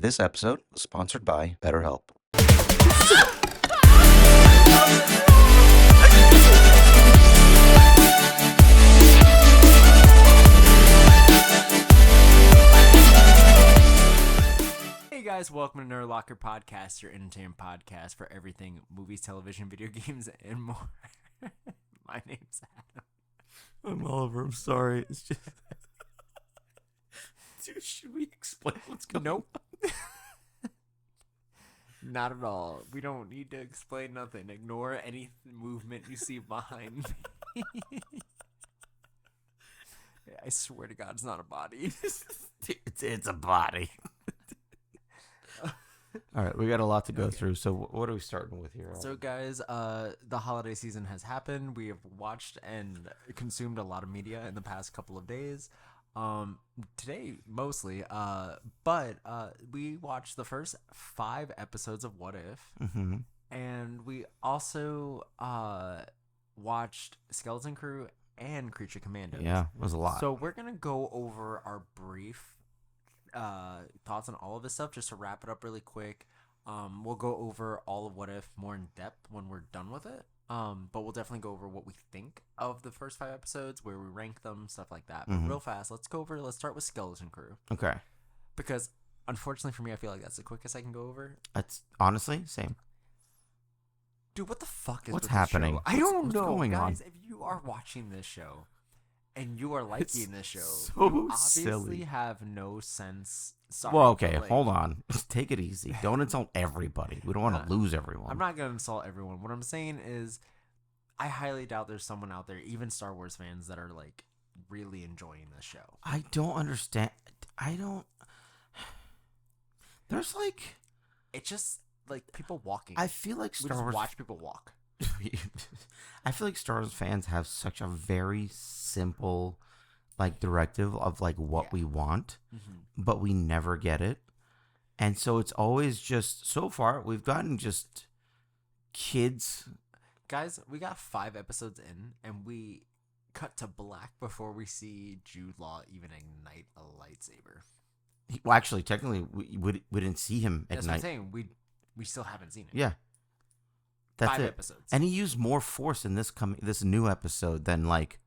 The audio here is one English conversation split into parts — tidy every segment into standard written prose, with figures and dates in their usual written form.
This episode was sponsored by BetterHelp. Hey guys, welcome to Nerd Locker Podcast, your entertainment podcast for everything movies, television, video games, and more. My name's Adam. I'm Oliver. I'm sorry. It's just. Dude, should we explain what's going on? Nope. Not at all. We don't need to explain nothing. Ignore any movement you see behind me. I swear to God, it's not a body. It's a body. All right, we got a lot to go through. So what are we starting with here? So guys, the holiday season has happened. We have watched and consumed a lot of media in the past couple of days. Today mostly, but we watched the first 5 episodes of What If, and we also watched Skeleton Crew and Creature Commandos. Yeah, it was a lot. So we're gonna go over our brief thoughts on all of this stuff just to wrap it up really quick. We'll go over all of What If more in depth when we're done with it. But we'll definitely go over what we think of the first 5 episodes, where we rank them, stuff like that. But real fast, let's start with Skeleton Crew. Okay. Because unfortunately for me, I feel like that's the quickest I can go over. That's honestly same. Dude, what the fuck is What's with this happening? show? I don't What's know, going guys. on? If you are watching this show and you are liking this show, so you obviously silly. have no sense. Sorry, Well, okay, but, like, hold on. Take it easy. Don't insult everybody. We don't want to lose everyone. I'm not gonna insult everyone. What I'm saying is, I highly doubt there's someone out there, even Star Wars fans, that are like really enjoying this show. I don't understand. There's like. It's just like people walking. I feel like we Star just Wars. watch people walk. I feel like Star Wars fans have such a very simple, like, directive of like what we want, but we never get it, and so it's always just so far we've gotten just kids. Guys, we got 5 episodes in, and we cut to black before we see Jude Law even ignite a lightsaber. Well, actually, technically, we didn't see him That's what I'm ignite. saying. We still haven't seen it. Yeah, that's 5 it. episodes. And he used more force in this new episode than like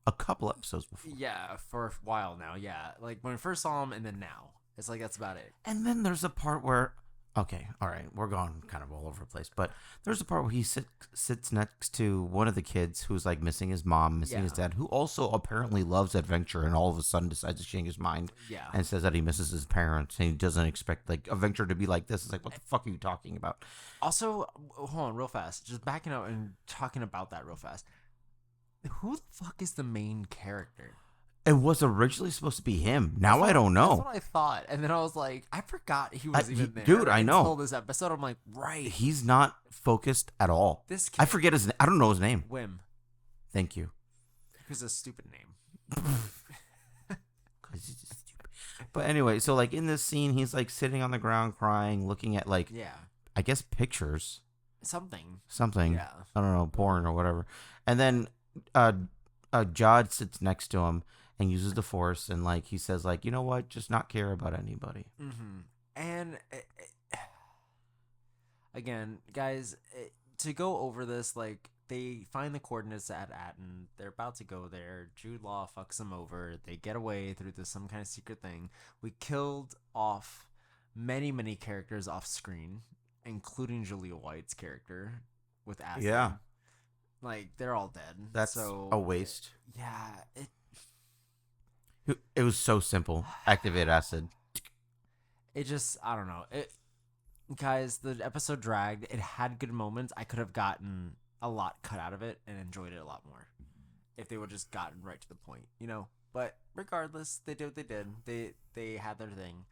a couple episodes before. Yeah, for a while now. Yeah, like when we first saw him, and then now it's like that's about it. And then there's a part where, okay, all right, we're going kind of all over the place, but there's a part where he sits next to one of the kids who's like missing his mom, missing his dad, who also apparently loves adventure, and all of a sudden decides to change his mind Yeah. and says that he misses his parents and he doesn't expect like adventure to be like this. It's like, what the fuck are you talking about? Also, hold on real fast. Just backing up and talking about that real fast. Who the fuck is the main character? It was originally supposed to be him. Now I don't That's know. what I thought. And then I was like, I forgot he was even there. Dude, I know. Until this episode, I'm like, right. He's not focused at all. This I kid, forget his. I don't know his name. Whim. Thank you. Who's a stupid name. 'Cause he's just stupid. But anyway, so like in this scene, he's like sitting on the ground crying, looking at like Yeah. I guess pictures, Something. something. Yeah. I don't know, porn or whatever. And then Jod sits next to him and uses the force, and like he says, like, you know what, just not care about anybody. Mm-hmm. And again, guys, to go over this, like, they find the coordinates at Atten. They're about to go there. Jude Law fucks them over. They get away through some kind of secret thing. We killed off many, many characters off screen, including Julia White's character with acid. Yeah. Like, they're all dead. That's so a waste. Yeah. It was so simple. Activate acid. It just, I don't know. Guys, the episode dragged. It had good moments. I could have gotten a lot cut out of it and enjoyed it a lot more if they would just gotten right to the point, you know. But regardless, they did what they did. They had their thing.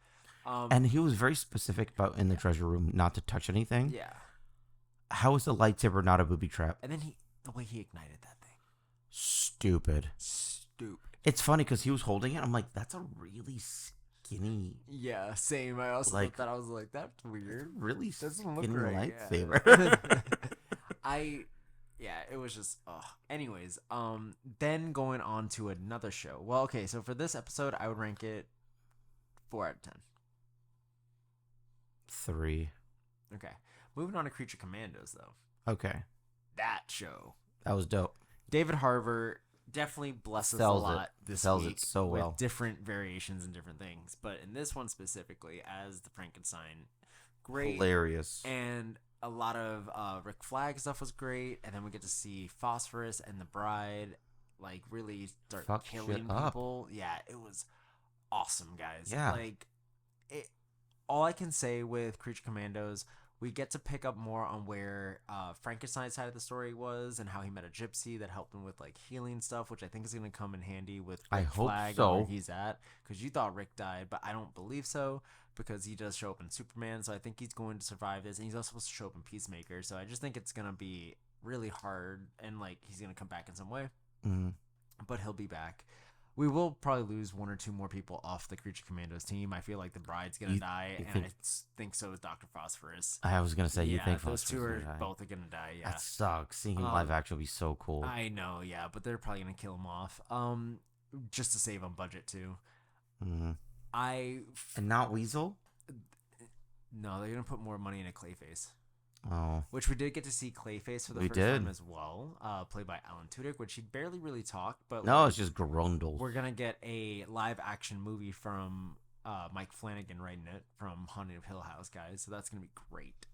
And he was very specific about in the treasure room not to touch anything. Yeah. How is the lightsaber not a booby trap? And then the way he ignited that thing. Stupid. It's funny because he was holding it. I'm like, that's a really skinny, Yeah, same. I also Like- thought that. I was like, that's weird. really Doesn't look skinny right. lightsaber. Yeah, it was just anyways, then going on to another show. Well, okay, so for this episode I would rank it 4 out of 10. 3. Okay. Moving on to Creature Commandos, though. Okay. That show. That was dope. David Harbour definitely blesses a Sells lot it. this Sells week it so with well. different variations and different things. But in this one specifically, as the Frankenstein, great. Hilarious. And a lot of Rick Flag stuff was great. And then we get to see Phosphorus and the Bride like really start Fuck killing shit up. people. Yeah, it was awesome, guys. Yeah. Like, all I can say with Creature Commandos, we get to pick up more on where Frankenstein's side of the story was and how he met a gypsy that helped him with like healing stuff, which I think is going to come in handy with Rick I hope Flag so. and where he's at. Because you thought Rick died, but I don't believe so because he does show up in Superman. So I think he's going to survive this, and he's also supposed to show up in Peacemaker. So I just think it's going to be really hard, and like he's going to come back in some way, but he'll be back. We will probably lose 1 or 2 more people off the Creature Commandos team. I feel like the Bride's gonna die, and I think so is Dr. Phosphorus. I was gonna say, you think those Phosphorus two are would die. both gonna die? Yeah, That sucks. Seeing him live action would be so cool. I know. Yeah, but they're probably gonna kill him off, just to save on budget too. Mm-hmm. And not Weasel. No, they're gonna put more money into Clayface. Oh, Which we did get to see Clayface for the first time as well, played by Alan Tudyk, which he barely really talked. But no, it's just Grundle. We're gonna get a live action movie from Mike Flanagan writing it from Haunting of Hill House, guys. So that's gonna be great.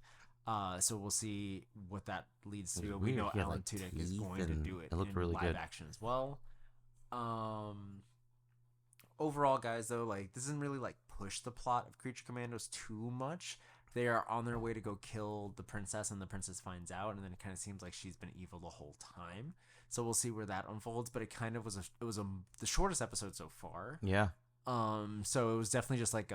So we'll see what that leads to. We know He had, Alan like, Tudyk is teeth going to and do it it looked in really live good. action as well. Overall, guys, though, like this doesn't really like push the plot of Creature Commandos too much. They are on their way to go kill the princess, and the princess finds out, and then it kind of seems like she's been evil the whole time. So we'll see where that unfolds. But it kind of was the shortest episode so far. Yeah. So it was definitely just like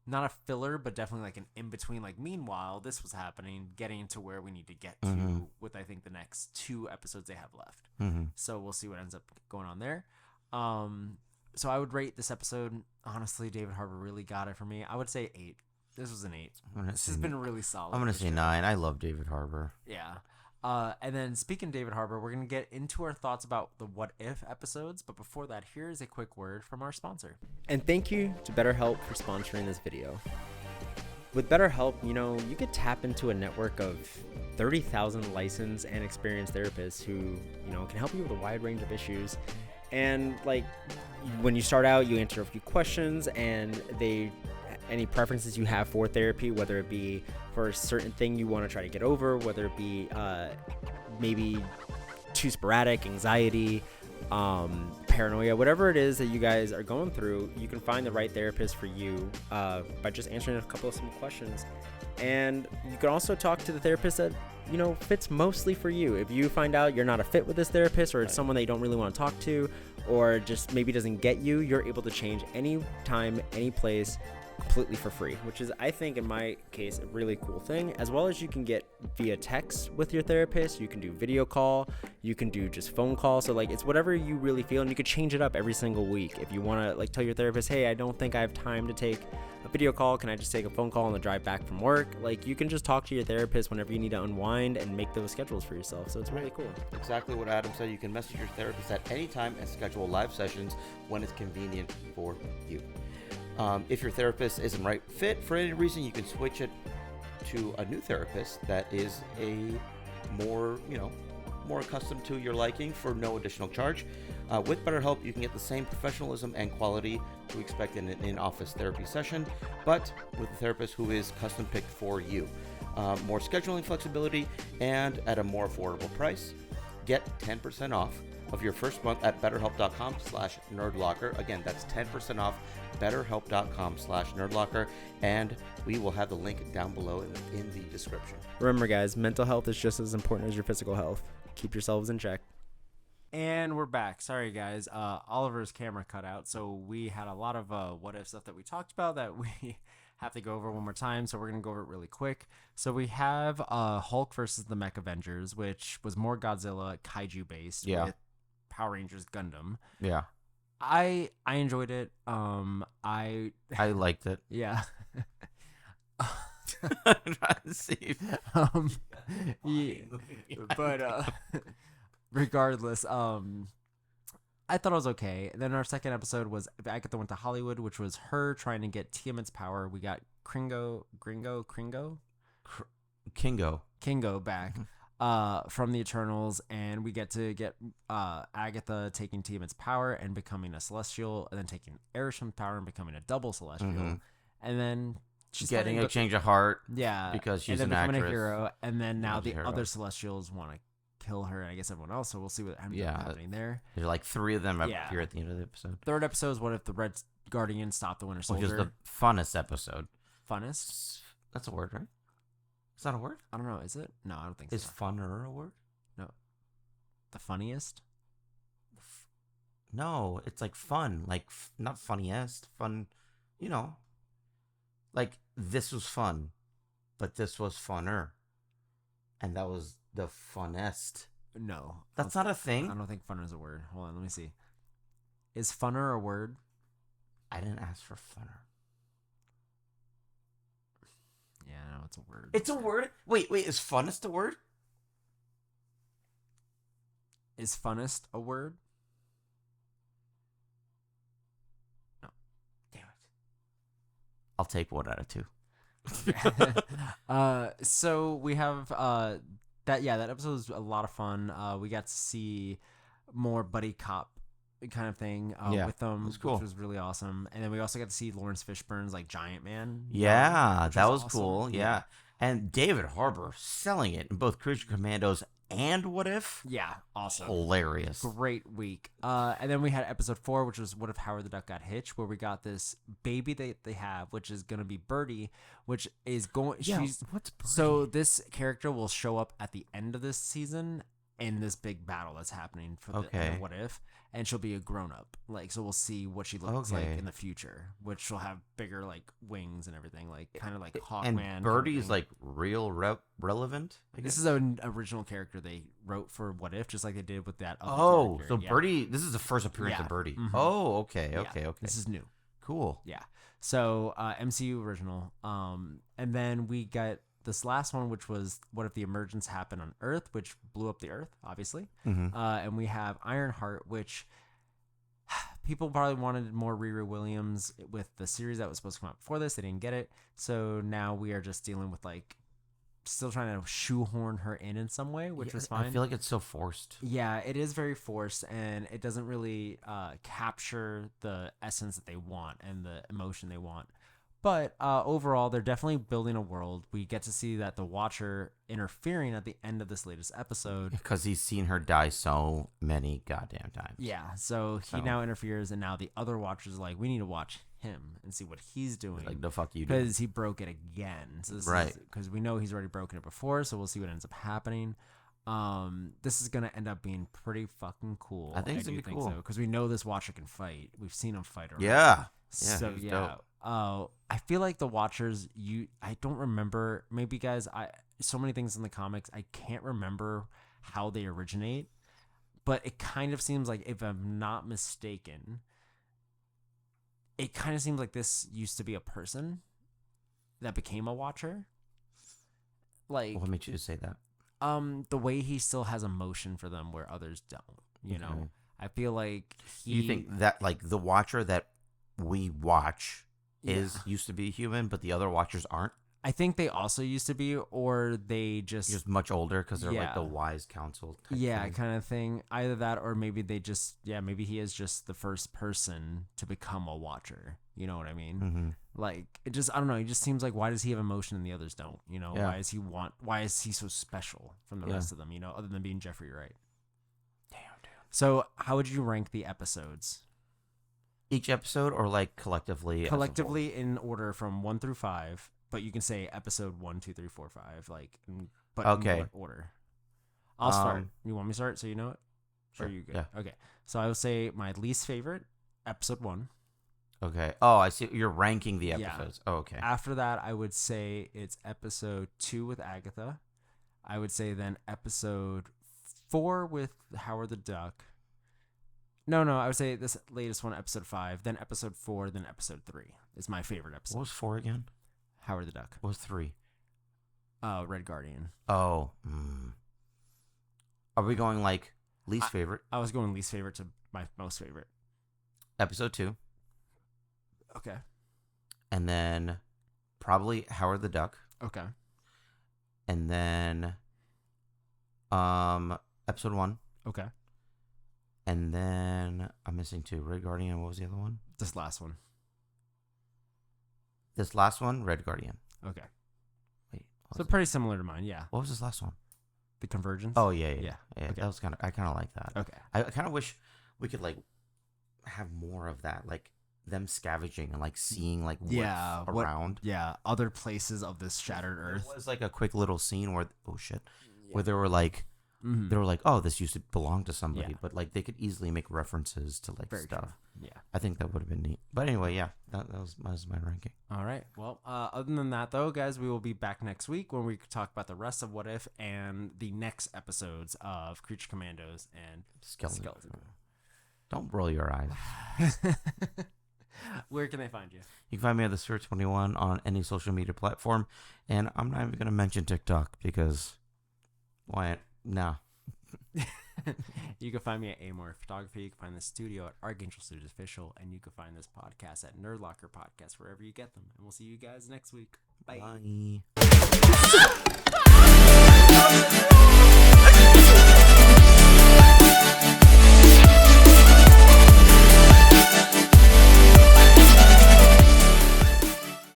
not a filler, but definitely like an in between. Like meanwhile, this was happening, getting to where we need to get to with I think the next 2 episodes they have left. So we'll see what ends up going on there. So I would rate this episode. Honestly, David Harbour really got it for me. I would say 8. This was an 8. This has been really solid. I'm gonna say 9. I love David Harbour. Yeah. And then speaking of David Harbour, we're going to get into our thoughts about the What If episodes. But before that, here's a quick word from our sponsor. And thank you to BetterHelp for sponsoring this video. With BetterHelp, you could tap into a network of 30,000 licensed and experienced therapists who, can help you with a wide range of issues. And like when you start out, you answer a few questions, and any preferences you have for therapy, whether it be for a certain thing you want to try to get over, whether it be maybe too sporadic, anxiety, paranoia, whatever it is that you guys are going through, you can find the right therapist for you by just answering a couple of simple questions. And you can also talk to the therapist that fits mostly for you. If you find out you're not a fit with this therapist, or it's someone that you don't really want to talk to, or just maybe doesn't get you, you're able to change any time, any place, completely for free, which is, I think, in my case, a really cool thing. As well as you can get via text with your therapist, you can do video call, you can do just phone call. So like, it's whatever you really feel, and you could change it up every single week. If you want to like tell your therapist, hey, I don't think I have time to take a video call, can I just take a phone call on the drive back from work? Like, you can just talk to your therapist whenever you need to unwind and make those schedules for yourself. So it's really cool. Exactly what Adam said. You can message your therapist at any time and schedule live sessions when it's convenient for you. If your therapist isn't right fit for any reason, you can switch it to a new therapist that is a more accustomed to your liking for no additional charge. With BetterHelp, you can get the same professionalism and quality you expect in an in-office therapy session, but with a therapist who is custom picked for you. More scheduling flexibility and at a more affordable price. Get 10% off of your first month at betterhelp.com/nerdlocker. Again, that's 10% off betterhelp.com/nerdlocker, and we will have the link down below in the description. Remember, guys, mental health is just as important as your physical health. Keep yourselves in check. And we're back. Sorry, guys. Oliver's camera cut out, so we had a lot of what if stuff that we talked about that we have to go over one more time. So we're gonna go over it really quick. So we have Hulk versus the Mech Avengers, which was more Godzilla kaiju based with Power Rangers Gundam. Yeah, I enjoyed it. I liked it. Yeah. Yeah, but regardless, I thought it was okay. Then our second episode was Agatha Went to Hollywood, which was her trying to get Tiamat's power. We got Kingo. back from the Eternals, and we get to get Agatha taking Tiamat's power and becoming a Celestial, and then taking Arisham's power and becoming a double Celestial, Mhm. and then she's Getting fighting a change of heart. yeah, because she's and then an becoming actress. a hero, and then now Becomes a the hero. other Celestials want to kill her, and I guess everyone else. So we'll see what ends Yeah. up happening there. There's like 3 of them Yeah. appear at the end of the episode, Third episode is what if the Red Guardian stopped the Winter which Soldier. is the funnest episode. Funnest? That's a word, right? Is that a word? I don't know. Is it? No, I don't think Is so. funner a word? The funniest? No, it's like fun, like not funniest, fun. You know, like this was fun, but this was funner, and that was the funnest. No. That's not a I thing. don't think funner is a word. Hold on, let me see. Is funner a word? I didn't ask for funner. Yeah, no, it's a word. It's a word. Wait, is funnest a word? Is funnest a word? Damn it. I'll take 1 out of 2. So we have that episode was a lot of fun. We got to see more buddy cop kind of thing Yeah, with them, was cool. which was really awesome. And then we also got to see Lawrence Fishburne's like Giant Man. Yeah, which that was awesome. cool. Yeah. And David Harbour selling it in both Creature Commandos and What If. Yeah, awesome. Hilarious. Great week. And then we had episode 4, which was What If Howard the Duck Got Hitched, where we got this baby that they have, which is going to be Birdie, which is going. Yeah, She's what's Birdie? So this character will show up at the end of this season in this big battle that's happening for the end Okay. of What If, and she'll be a grown up. Like, so we'll see what she looks like Okay. in the future, which she'll have bigger like wings and everything, like kind of like Hawkman. And kind of Birdie's thing. like real relevant. I This guess? is an original character they wrote for What If, just like they did with that other Oh, character. so Yeah. Birdie. This is the first appearance Yeah. of Birdie. Mhm. Oh, okay, Yeah. okay. This is new. Cool. Yeah. So MCU original. And then we got this last one, which was What If the Emergence Happened on Earth, which blew up the Earth, obviously. Mm-hmm. And we have Ironheart, which people probably wanted more Riri Williams with the series that was supposed to come out before this. They didn't get it. So now we are just dealing with like still trying to shoehorn her in some way, which was fine. I feel like it's so forced. Yeah, it is very forced, and it doesn't really capture the essence that they want and the emotion they want. But overall, they're definitely building a world. We get to see that the Watcher interfering at the end of this latest episode. Because he's seen her die so many goddamn times. Yeah, so he So- now interferes, and now the other Watchers are like, we need to watch him and see what he's doing. Like, the fuck you do. Because he broke it again. So this Right. Because we know he's already broken it before, so we'll see what ends up happening. This is gonna end up being pretty fucking cool. I think it's gonna be cool. because we know this Watcher can fight. We've seen him fight already. Yeah. So he was yeah. dope. I feel like the Watchers. I don't remember. Maybe guys. So many things in the comics. I can't remember how they originate, but it kind of seems like, if I'm not mistaken, it kind of seems like this used to be a person that became a Watcher. Like, What made you say that? the way he still has emotion for them where others don't. You know, Okay. I feel like You think that, like, the Watcher that we watch is Yeah. used to be human, but the other Watchers aren't? I think they also used to be, or they Just much older because they're like Yeah. the wise council. Type yeah, thing. kind of thing. Either that, or maybe they just, maybe he is just the first person to become a Watcher. You know what I mean? Mm-hmm. Like, it just, I don't know. It just seems like, why does he have emotion and the others don't? You know, Yeah. why is he so special from the Yeah. rest of them? You know, other than being Jeffrey Wright. Damn, dude. So, how would you rank the episodes? Each episode or like collectively? as a whole? Collectively in order from 1 through 5, but you can say episode 1, 2, 3, 4, 5, like, but Okay. in order. I'll start. Um, You want me to start so you know it? Sure, Or are you good? yeah. Okay. So I would say my least favorite, episode 1. Okay. Oh, I see. You're ranking the Yeah. episodes. Oh, okay. After that, I would say it's episode 2 with Agatha. I would say then episode 4 with Howard the Duck. No, I would say this latest one, episode 5, then episode 4, then episode 3 is my favorite episode. What was 4 again? Howard the Duck. What was 3? Red Guardian. Oh. Are we going like least favorite? I was going least favorite to my most favorite. Episode 2. Okay. And then probably Howard the Duck, Okay. and then episode 1, Okay. and then I'm missing 2. Red Guardian. What was the other one? This last one. This last one, Red Guardian. Okay. Wait, what So was, pretty similar to mine. Yeah. what was this last one? The Convergence. Oh yeah. Yeah. Okay. That was I kind of like that. Okay. I kind of wish we could like have more of that, like them scavenging and like seeing like what's Yeah. around. Yeah. Other places of this shattered Earth. There was like a quick little scene where where they were like Mhm. oh, this used to belong to somebody, Yeah. but like they could easily make references to like Very stuff. true. Yeah. I think that would have been neat. But anyway, yeah, that was my ranking. All right. Well, other than that, though, guys, we will be back next week when we talk about the rest of What If and the next episodes of Creature Commandos and Skeleton. Skeleton Crew. Don't roll your eyes. Where can they find you? You can find me at the Search 21 on any social media platform, and I'm not even gonna mention TikTok because why? Nah. You can find me at Amor Photography. You can find the studio at Archangel Studios Official, and you can find this podcast at Nerd Locker Podcast, wherever you get them. And we'll see you guys next week. Bye. Bye.